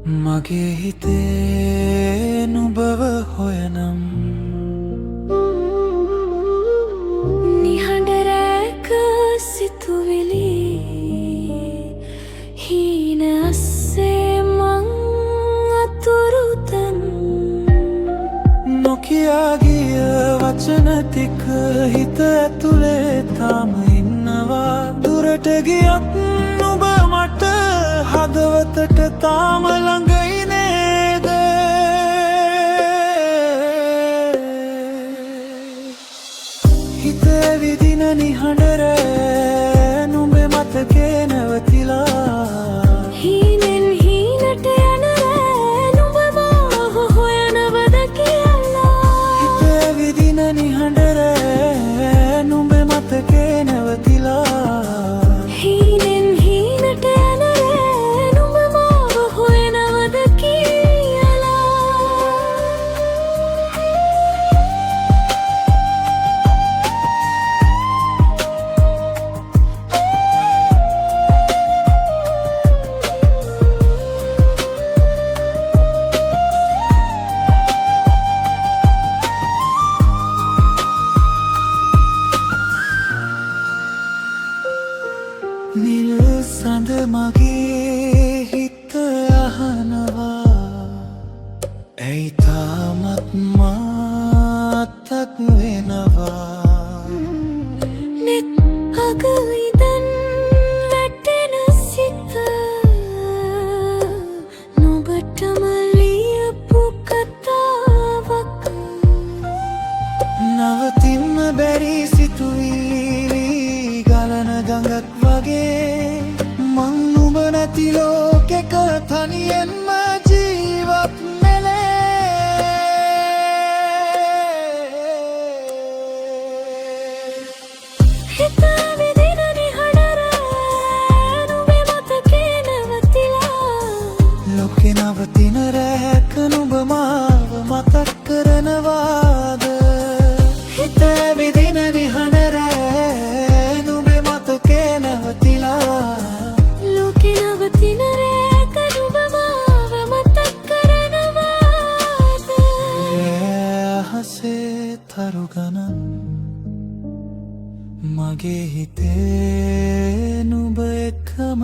මගේ හිතේ නුඹව හොයනම් නිහඬ රැක සිතුවිලි හීන අස්සේ මං අතුරුතන් නොකියා ගිය වචන ටික හිත ඇතුලේ තාම ඉන්නවා දුරට ගියත් නුඹ මට හදවතට තාම ළඟයි නේද හිත විදින නිහඬ රෑ නුඹේ මතකේ නැවතිලා හීනෙන් හීනට යන රෑ නුඹ මාව හොයනවද කියලා හිත විදින නිහඬ රෑ නුඹේ මතකේ නැවතිලා හීනෙන් හීනට යන රෑ නුඹ මාව හොයනවද කියලා නිල් සඳ මගේ හිත අහනවා ඇයි තාමත් මාතක් වෙනවා නෙත් අග ඉදන් වැටෙන සිත නුඹටම ලියපු කතාවක් නවතින්න බැරි සිතුවිලි ගලන ගඟක් වගේ මං නුඹ නැති ලෝකෙක තනියෙන්ම ජීවත් හිත විදින නිහඬ රෑ නුඹේ මතකේ නැවතිලා ලෝකෙ නවතින රැක නුඹ මාව මතක් කරනවාද හිත විදින නිහඬ රෑ නුඹේ මතකේ නැවතිලා ලෝකේ නවතින රෑක නුඹ මාව මතක් කරනවාද අහසේ තරු ගණන් මගේ හිතේ නුඹ එක්කම